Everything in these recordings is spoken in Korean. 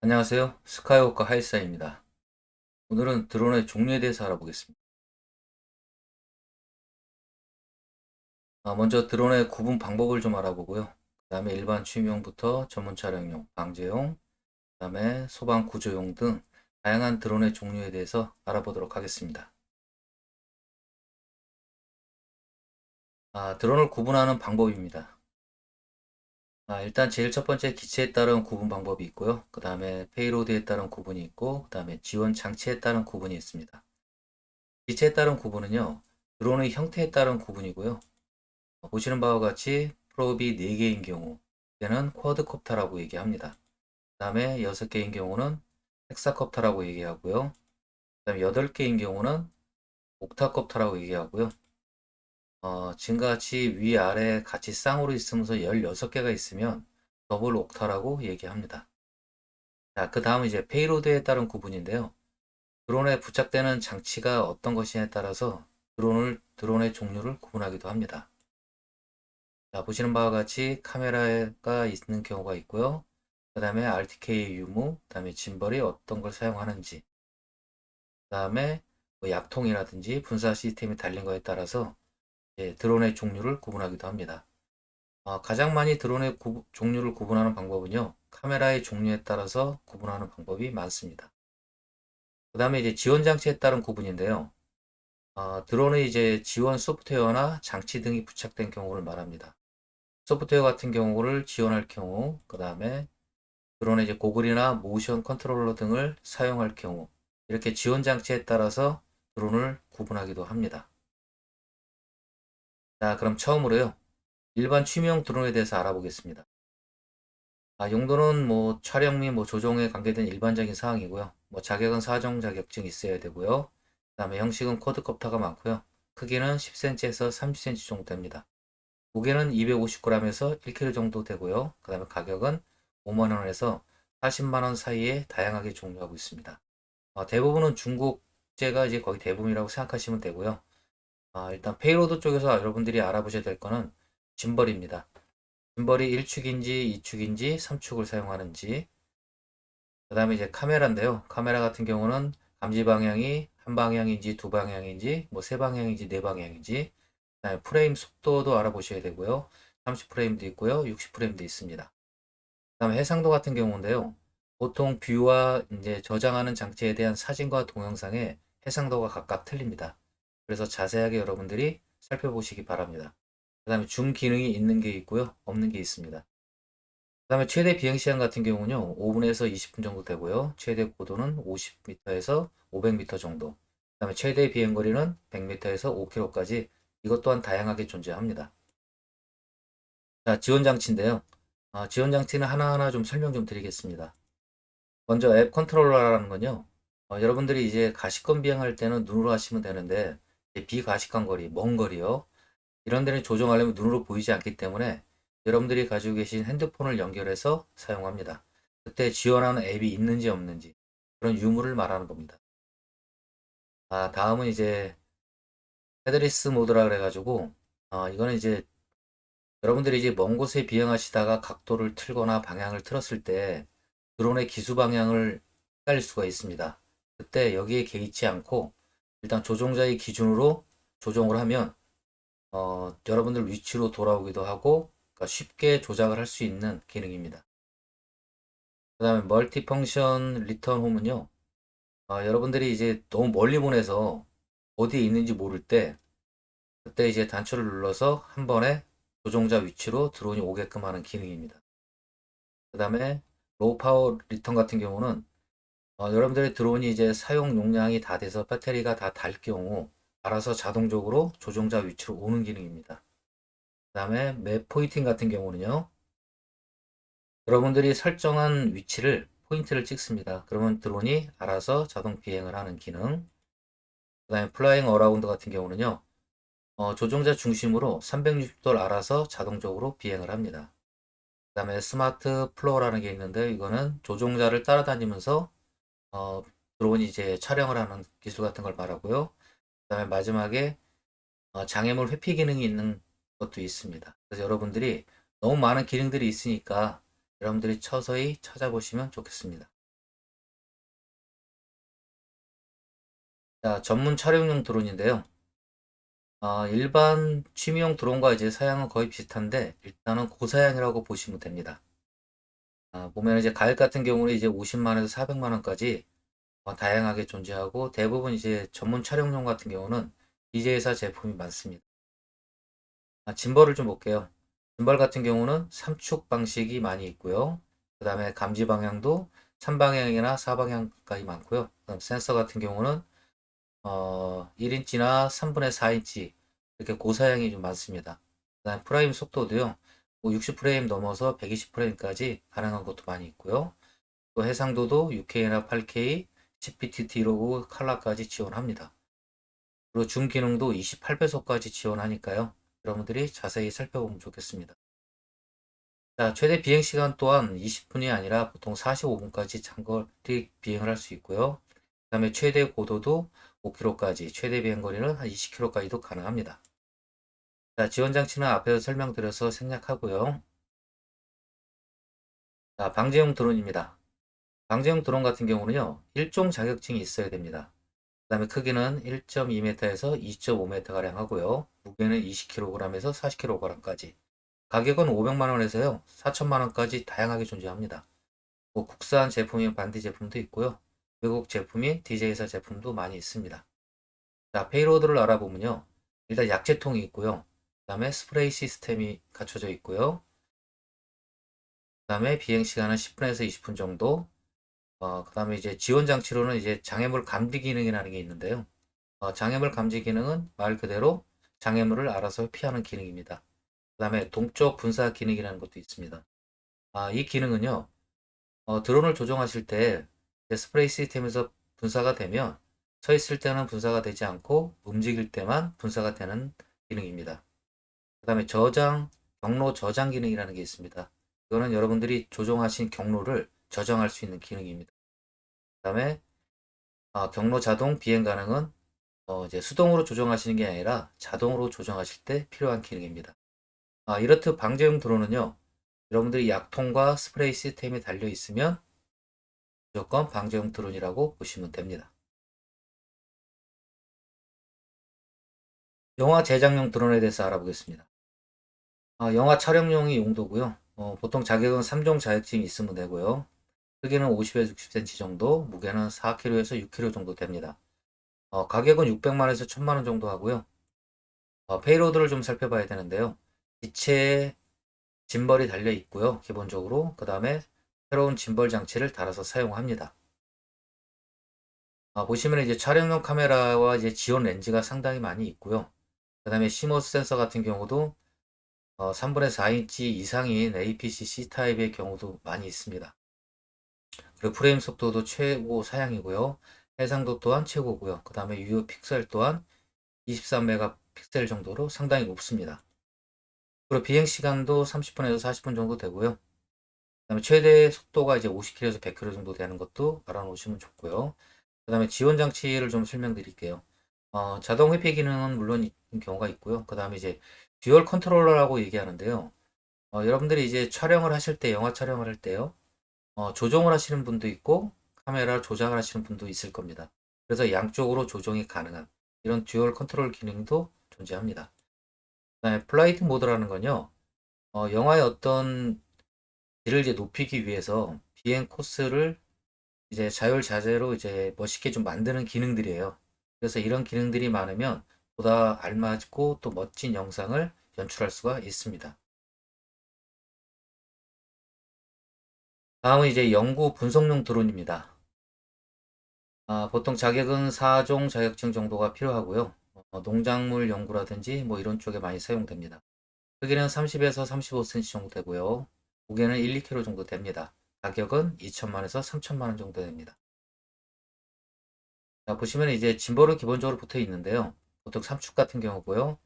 안녕하세요. 스카이워커 하이사입니다. 오늘은 드론의 종류에 대해서 알아보겠습니다. 먼저 드론의 구분 방법을 좀 알아보고요. 그 다음에 일반 취미용부터 전문 촬영용, 방제용, 그 다음에 소방 구조용 등 다양한 드론의 종류에 대해서 알아보도록 하겠습니다. 드론을 구분하는 방법입니다. 일단 제일 첫 번째 기체에 따른 구분 방법이 있고요. 그 다음에 페이로드에 따른 구분이 있고, 그 다음에 지원 장치에 따른 구분이 있습니다. 기체에 따른 구분은요, 드론의 형태에 따른 구분이고요. 보시는 바와 같이 프롭이 4개인 경우 이때는 쿼드콥터라고 얘기합니다. 그 다음에 6개인 경우는 헥사콥터라고 얘기하고요. 그 다음에 8개인 경우는 옥타콥터라고 얘기하고요. 지금과 같이 위아래 같이 쌍으로 있으면서 16개가 있으면 더블 옥타라고 얘기합니다. 자, 그 다음은 이제 페이로드에 따른 구분인데요. 드론에 부착되는 장치가 어떤 것이냐에 따라서 드론의 종류를 구분하기도 합니다. 자, 보시는 바와 같이 카메라가 있는 경우가 있고요. 그 다음에 RTK 유무, 그 다음에 짐벌이 어떤 걸 사용하는지, 그 다음에 뭐 약통이라든지 분사 시스템이 달린 거에 따라서 드론의 종류를 구분하기도 합니다. 가장 많이 드론의 종류를 구분하는 방법은요, 카메라의 종류에 따라서 구분하는 방법이 많습니다. 그 다음에 이제 지원 장치에 따른 구분인데요. 드론의 이제 지원 소프트웨어나 장치 등이 부착된 경우를 말합니다. 소프트웨어 같은 경우를 지원할 경우, 그 다음에 드론의 이제 고글이나 모션 컨트롤러 등을 사용할 경우, 이렇게 지원 장치에 따라서 드론을 구분하기도 합니다. 자, 그럼 처음으로요. 일반 취미용 드론에 대해서 알아보겠습니다. 용도는 뭐 촬영 및 뭐 조종에 관계된 일반적인 사항이고요. 뭐 자격은 사정 자격증이 있어야 되고요. 그 다음에 형식은 쿼드콥터가 많고요. 크기는 10cm에서 30cm 정도 됩니다. 무게는 250g에서 1kg 정도 되고요. 그 다음에 가격은 5만원에서 40만원 사이에 다양하게 종류하고 있습니다. 대부분은 중국제가 이제 거의 대부분이라고 생각하시면 되고요. 일단 페이로드 쪽에서 여러분들이 알아보셔야 될 거는 짐벌입니다. 짐벌이 1축인지 2축인지 3축을 사용하는지, 그 다음에 이제 카메라인데요. 카메라 같은 경우는 감지 방향이 한 방향인지 두 방향인지 뭐 세 방향인지 네 방향인지, 그다음에 프레임 속도도 알아보셔야 되고요. 30프레임도 있고요. 60프레임도 있습니다. 그다음에 해상도 같은 경우인데요. 보통 뷰와 이제 저장하는 장치에 대한 사진과 동영상의 해상도가 각각 틀립니다. 그래서 자세하게 여러분들이 살펴보시기 바랍니다. 그다음에 줌 기능이 있는 게 있고요. 없는 게 있습니다. 그다음에 최대 비행 시간 같은 경우는요. 5분에서 20분 정도 되고요. 최대 고도는 50m에서 500m 정도. 그다음에 최대 비행 거리는 100m에서 5km까지 이것 또한 다양하게 존재합니다. 자, 지원 장치인데요. 지원 장치는 하나하나 좀 설명 좀 드리겠습니다. 먼저 앱 컨트롤러라는 건요. 여러분들이 이제 가시권 비행할 때는 눈으로 하시면 되는데 비가시권 거리, 먼 거리요. 이런 데는 조정하려면 눈으로 보이지 않기 때문에 여러분들이 가지고 계신 핸드폰을 연결해서 사용합니다. 그때 지원하는 앱이 있는지 없는지 그런 유무를 말하는 겁니다. 다음은 이제 헤드리스 모드라 그래가지고 이거는 이제 여러분들이 이제 먼 곳에 비행하시다가 각도를 틀거나 방향을 틀었을 때 드론의 기수 방향을 헷갈릴 수가 있습니다. 그때 여기에 개의치 않고 일단 조종자의 기준으로 조정을 하면 여러분들 위치로 돌아오기도 하고 그러니까 쉽게 조작을 할 수 있는 기능입니다. 그 다음에 멀티 펑션 리턴 홈은요. 여러분들이 이제 너무 멀리 보내서 어디에 있는지 모를 때 그때 이제 단추를 눌러서 한 번에 조종자 위치로 드론이 오게끔 하는 기능입니다. 그 다음에 로우 파워 리턴 같은 경우는 여러분들의 드론이 이제 사용 용량이 다 돼서 배터리가 다 달 경우 알아서 자동적으로 조종자 위치로 오는 기능입니다. 그 다음에 맵 포인팅 같은 경우는요. 여러분들이 설정한 위치를 포인트를 찍습니다. 그러면 드론이 알아서 자동 비행을 하는 기능. 그 다음에 플라잉 어라운드 같은 경우는요. 조종자 중심으로 360도를 알아서 자동적으로 비행을 합니다. 그 다음에 스마트 플로어라는 게 있는데 이거는 조종자를 따라다니면서 어, 드론이 이제 촬영을 하는 기술 같은 걸 말하고요. 그 다음에 마지막에 장애물 회피 기능이 있는 것도 있습니다. 그래서 여러분들이 너무 많은 기능들이 있으니까 여러분들이 서서히 찾아보시면 좋겠습니다. 자, 전문 촬영용 드론인데요. 일반 취미용 드론과 이제 사양은 거의 비슷한데 일단은 고사양이라고 보시면 됩니다. 보면 이제 가격 같은 경우는 이제 50만 원에서 400만 원까지 다양하게 존재하고 대부분 이제 전문 촬영용 같은 경우는 DJ사 제품이 많습니다. 짐벌을 좀 볼게요. 짐벌 같은 경우는 3축 방식이 많이 있고요. 그 다음에 감지 방향도 3방향이나 4방향까지 많고요. 그다음 센서 같은 경우는 1인치나 3분의 4인치 이렇게 고사양이 좀 많습니다. 그다음 프레임 속도도요. 뭐 60프레임 넘어서 120프레임까지 가능한 것도 많이 있고요. 또 해상도도 6K나 8K, 10btt 로그 컬러까지 지원합니다. 그리고 줌 기능도 28배속까지 지원하니까요. 여러분들이 자세히 살펴보면 좋겠습니다. 자, 최대 비행 시간 또한 20분이 아니라 보통 45분까지 장거리 비행을 할 수 있고요. 그 다음에 최대 고도도 5km까지, 최대 비행 거리는 한 20km까지도 가능합니다. 자, 지원 장치는 앞에서 설명드려서 생략하고요. 자, 방제용 드론입니다. 방제용 드론 같은 경우는요, 일종 자격증이 있어야 됩니다. 그 다음에 크기는 1.2m에서 2.5m가량 하고요. 무게는 20kg에서 40kg까지. 가격은 500만 원에서요, 4천만 원까지 다양하게 존재합니다. 뭐 국산 제품인 반디 제품도 있고요. 외국 제품인 DJ사 제품도 많이 있습니다. 자, 페이로드를 알아보면요. 일단 약재통이 있고요. 그 다음에 스프레이 시스템이 갖춰져 있고요. 그 다음에 비행 시간은 10분에서 20분 정도. 그 다음에 이제 지원 장치로는 이제 장애물 감지 기능이라는 게 있는데요. 장애물 감지 기능은 말 그대로 장애물을 알아서 피하는 기능입니다. 그 다음에 동적 분사 기능이라는 것도 있습니다. 이 기능은요, 드론을 조종하실 때 스프레이 시스템에서 분사가 되면 서 있을 때는 분사가 되지 않고 움직일 때만 분사가 되는 기능입니다. 그 다음에 경로 저장 기능이라는 게 있습니다. 이거는 여러분들이 조종하신 경로를 저장할 수 있는 기능입니다. 그 다음에 경로 자동 비행 가능은 이제 수동으로 조정하시는 게 아니라 자동으로 조정하실 때 필요한 기능입니다. 이렇듯 방제용 드론은요, 여러분들이 약통과 스프레이 시스템이 달려 있으면 무조건 방제용 드론이라고 보시면 됩니다. 영화 제작용 드론에 대해서 알아보겠습니다. 영화 촬영용이 용도고요. 보통 자격은 3종 자격증이 있으면 되고요. 크기는 50에서 60cm 정도, 무게는 4kg에서 6kg 정도 됩니다. 가격은 600만 원에서 1000만 원 정도 하고요. 페이로드를 좀 살펴봐야 되는데요. 기체에 짐벌이 달려 있고요. 기본적으로. 그 다음에 새로운 짐벌 장치를 달아서 사용합니다. 보시면 이제 촬영용 카메라와 이제 지원 렌즈가 상당히 많이 있고요. 그 다음에 시모스 센서 같은 경우도 3분의 4인치 이상인 APC-C 타입의 경우도 많이 있습니다. 그리고 프레임 속도도 최고 사양이고요. 해상도 또한 최고고요. 그 다음에 유효 픽셀 또한 23메가픽셀 정도로 상당히 높습니다. 그리고 비행 시간도 30분에서 40분 정도 되고요. 그다음에 최대 속도가 이제 50km에서 100km 정도 되는 것도 알아놓으시면 좋고요. 그다음에 지원 장치를 좀 설명드릴게요. 자동 회피 기능은 물론 있는 경우가 있고요. 그다음에 이제 듀얼 컨트롤러라고 얘기하는데요. 여러분들이 이제 촬영을 하실 때, 영화 촬영을 할 때요. 조종을 하시는 분도 있고 카메라 조작을 하시는 분도 있을 겁니다. 그래서 양쪽으로 조종이 가능한 이런 듀얼 컨트롤 기능도 존재합니다. 그다음에 플라이트 모드라는 건요. 영화의 어떤 질을 이제 높이기 위해서 비행 코스를 이제 자율자재로 이제 멋있게 좀 만드는 기능들이에요. 그래서 이런 기능들이 많으면 보다 알맞고 또 멋진 영상을 연출할 수가 있습니다. 다음은 이제 연구 분석용 드론입니다. 보통 자격은 4종 자격증 정도가 필요하고요. 농작물 연구라든지 뭐 이런 쪽에 많이 사용됩니다. 크기는 30에서 35cm 정도 되고요. 무게는 1, 2kg 정도 됩니다. 가격은 2천만에서 3천만 원 정도 됩니다. 자, 보시면 이제 짐벌은 기본적으로 붙어 있는데요. 보통 삼축 같은 경우고요.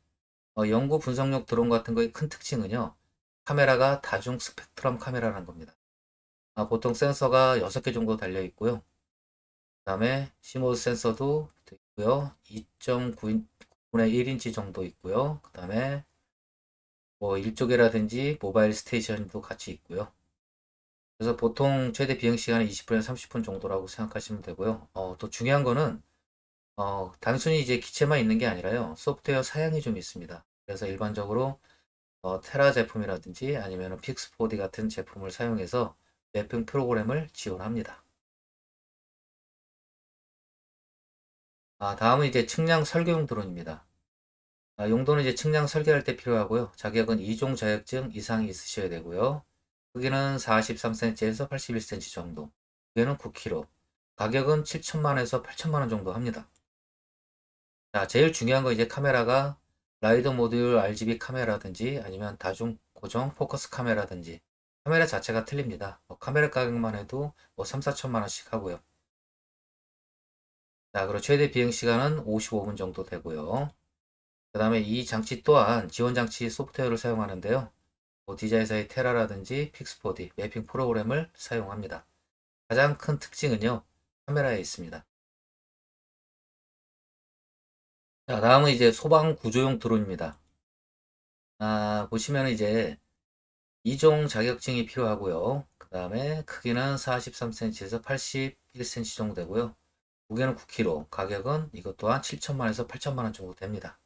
연구 분석용 드론 같은 거의 큰 특징은요. 카메라가 다중 스펙트럼 카메라라는 겁니다. 보통 센서가 6개 정도 달려 있고요. 그 다음에 시모드 센서도 있고요. 2.9분의 1인치 정도 있고요. 그 다음에 뭐 일조개라든지 모바일 스테이션도 같이 있고요. 그래서 보통 최대 비행 시간은 20분에서 30분 정도라고 생각하시면 되고요. 또 중요한 거는 단순히 이제 기체만 있는 게 아니라요. 소프트웨어 사양이 좀 있습니다. 그래서 일반적으로 테라 제품이라든지 아니면 픽스포디 같은 제품을 사용해서 매핑 프로그램을 지원합니다. 다음은 이제 측량 설계용 드론입니다. 용도는 이제 측량 설계할 때 필요하고요. 자격은 2종 자격증 이상이 있으셔야 되고요. 크기는 43cm에서 81cm 정도. 무게는 9kg. 가격은 7천만 원에서 8천만 원 정도 합니다. 자, 제일 중요한 거 이제 카메라가 라이더 모듈 RGB 카메라든지 아니면 다중 고정 포커스 카메라든지 카메라 자체가 틀립니다. 카메라 가격만 해도 3, 4천만 원씩 하고요. 자, 그리고 최대 비행 시간은 55분 정도 되고요. 그 다음에 이 장치 또한 지원 장치 소프트웨어를 사용하는데요. 디자이사의 테라라든지 픽스포디 매핑 프로그램을 사용합니다. 가장 큰 특징은요, 카메라에 있습니다. 자, 다음은 이제 소방 구조용 드론입니다. 보시면 이제 2종 자격증이 필요하고요. 그 다음에 크기는 43cm에서 81cm 정도 되고요. 무게는 9kg, 가격은 이것 또한 7천만 원에서 8천만 원 정도 됩니다.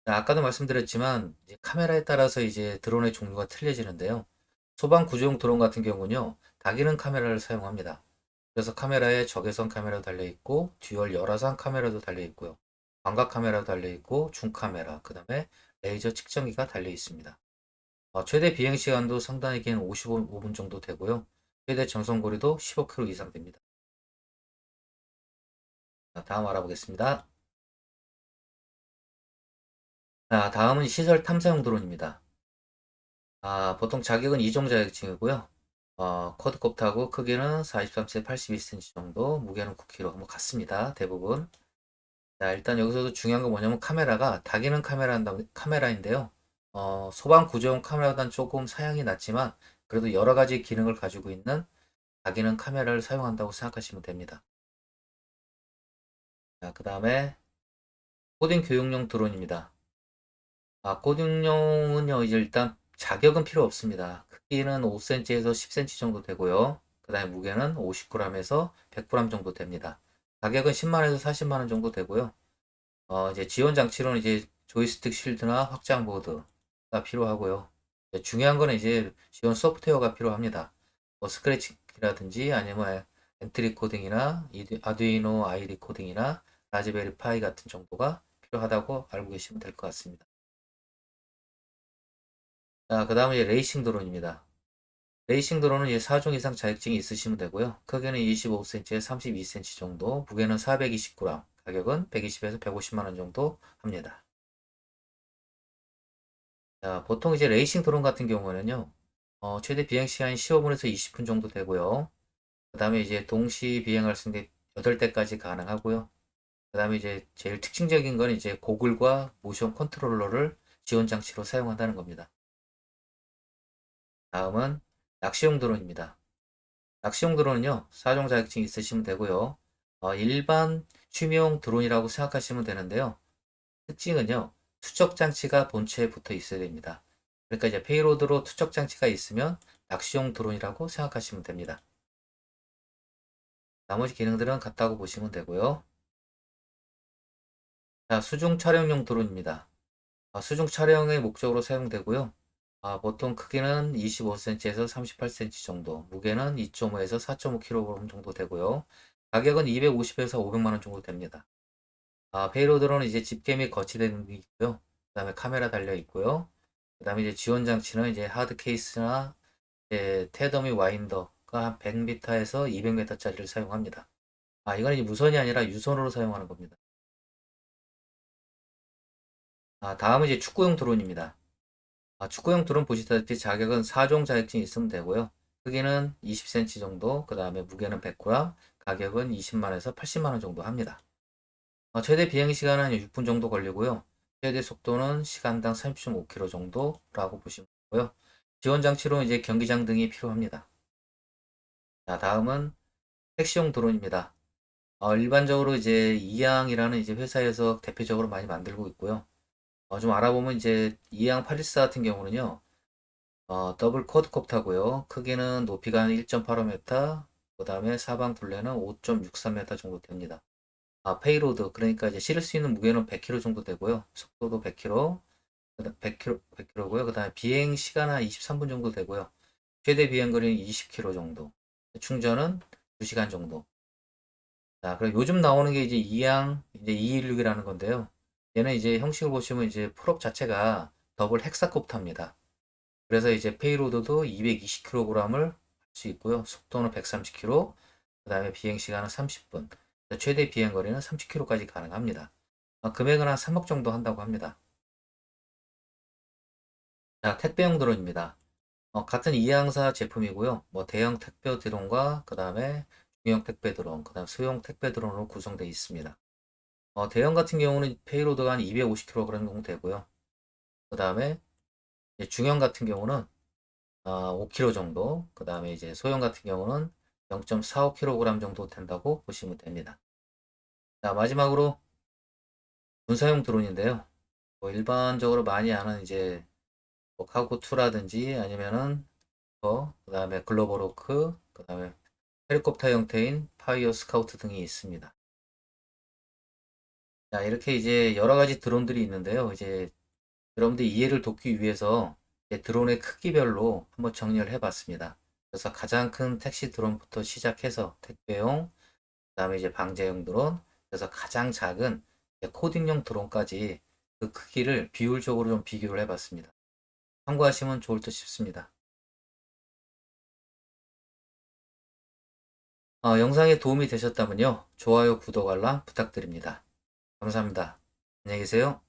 자, 아까도 말씀드렸지만 이제 카메라에 따라서 이제 드론의 종류가 틀려지는데요. 소방 구조용 드론 같은 경우는요, 다기능 카메라를 사용합니다. 그래서 카메라에 적외선 카메라도 달려 있고, 듀얼 열화상 카메라도 달려 있고요. 광각 카메라도 달려 있고, 줌 카메라, 그 다음에 레이저 측정기가 달려 있습니다. 최대 비행 시간도 상당히 긴 55분 정도 되고요. 최대 전송 거리도 15km 이상 됩니다. 자, 다음 알아보겠습니다. 자, 다음은 시설 탐사용 드론입니다. 보통 자격은 2종 자격증이고요. 쿼드콥터하고 크기는 43cm, 82cm 정도, 무게는 9kg, 뭐 같습니다. 대부분. 자, 일단 여기서도 중요한 건 뭐냐면 카메라가 다기능 카메라인데요. 소방 구조용 카메라보다는 조금 사양이 낮지만 그래도 여러 가지 기능을 가지고 있는 다기능 카메라를 사용한다고 생각하시면 됩니다. 자, 그 다음에 코딩 교육용 드론입니다. 코딩용은요, 이제 일단 자격은 필요 없습니다. 크기는 5cm에서 10cm 정도 되고요. 그 다음에 무게는 50g에서 100g 정도 됩니다. 가격은 10만원에서 40만원 정도 되고요. 이제 지원 장치로는 이제 조이스틱 쉴드나 확장 보드가 필요하고요. 중요한 거는 이제 지원 소프트웨어가 필요합니다. 스크래치라든지 아니면 엔트리 코딩이나 아두이노 아이디 코딩이나 라즈베리 파이 같은 정도가 필요하다고 알고 계시면 될 것 같습니다. 자, 그 다음에 레이싱 드론입니다. 레이싱 드론은 이제 4종 이상 자격증이 있으시면 되고요. 크기는 25cm에 32cm 정도, 무게는 420g, 가격은 120에서 150만 원 정도 합니다. 자, 보통 이제 레이싱 드론 같은 경우에는요, 최대 비행 시간이 15분에서 20분 정도 되고요. 그 다음에 이제 동시 비행할 수 있는 게 8대까지 가능하고요. 그 다음에 이제 제일 특징적인 건 이제 고글과 모션 컨트롤러를 지원 장치로 사용한다는 겁니다. 다음은 낚시용 드론입니다. 낚시용 드론은요, 4종 자격증이 있으시면 되고요. 일반 취미용 드론이라고 생각하시면 되는데요. 특징은요, 투척 장치가 본체에 붙어 있어야 됩니다. 그러니까 이제 페이로드로 투척 장치가 있으면 낚시용 드론이라고 생각하시면 됩니다. 나머지 기능들은 같다고 보시면 되고요. 자, 수중 촬영용 드론입니다. 수중 촬영의 목적으로 사용되고요. 보통 크기는 25cm에서 38cm 정도, 무게는 2.5에서 4.5kg 정도 되고요. 가격은 250에서 500만 원 정도 됩니다. 페이로드로는 이제 집게미 거치대는 게 있고요. 그 다음에 카메라 달려 있고요. 그 다음에 이제 지원 장치는 이제 하드 케이스나 테더미 와인더가 한 100m에서 200m짜리를 사용합니다. 이건 이제 무선이 아니라 유선으로 사용하는 겁니다. 다음은 이제 축구용 드론입니다. 축구용 드론 보시다시피 자격은 4종 자격증이 있으면 되고요. 크기는 20cm 정도, 그 다음에 무게는 100g, 가격은 20만원에서 80만원 정도 합니다. 최대 비행 시간은 6분 정도 걸리고요. 최대 속도는 시간당 30.5km 정도라고 보시면 되고요. 지원 장치로 이제 경기장 등이 필요합니다. 자, 다음은 택시용 드론입니다. 일반적으로 이제 이양이라는 이제 회사에서 대표적으로 많이 만들고 있고요. 좀 알아보면 이제 이양 814 같은 경우는요, 더블 쿼드콥터고요. 크기는 높이가 1.85m, 그 다음에 사방 둘레는 5.63m 정도 됩니다. 페이로드, 그러니까 이제 실을 수 있는 무게는 100kg 정도 되고요. 속도도 100km, 100km고요. 그 다음에 비행 시간 한 23분 정도 되고요. 최대 비행 거리는 20km 정도. 충전은 2시간 정도. 자, 그리고 요즘 나오는 게 이제 이항, 이제 216이라는 건데요. 얘는 이제 형식을 보시면 이제 풀업 자체가 더블 헥사콥터입니다. 그래서 이제 페이로드도 220kg을 할 수 있고요. 속도는 130km, 그 다음에 비행 시간은 30분, 최대 비행 거리는 30km까지 가능합니다. 금액은 한 3억 정도 한다고 합니다. 자, 택배용 드론입니다. 같은 이항사 제품이고요. 뭐 대형 택배 드론과 그 다음에 중형 택배 드론, 그 다음 소형 택배 드론으로 구성되어 있습니다. 대형 같은 경우는 페이로드가 한 250kg 정도 되고요. 그 다음에 중형 같은 경우는 5kg 정도, 그 다음에 이제 소형 같은 경우는 0.45kg 정도 된다고 보시면 됩니다. 자, 마지막으로 군사용 드론인데요. 뭐 일반적으로 많이 아는 이제 뭐 카고2라든지 아니면은 그 다음에 글로벌 호크, 그 다음에 헬리콥터 형태인 파이어 스카우트 등이 있습니다. 자, 이렇게 이제 여러 가지 드론들이 있는데요. 이제 여러분들 이해를 돕기 위해서 드론의 크기별로 한번 정리를 해봤습니다. 그래서 가장 큰 택시 드론부터 시작해서 택배용, 그다음에 이제 방제용 드론, 그래서 가장 작은 코딩용 드론까지 그 크기를 비율적으로 좀 비교를 해봤습니다. 참고하시면 좋을 듯 싶습니다. 영상에 도움이 되셨다면요. 좋아요, 구독, 알람 부탁드립니다. 감사합니다. 안녕히 계세요.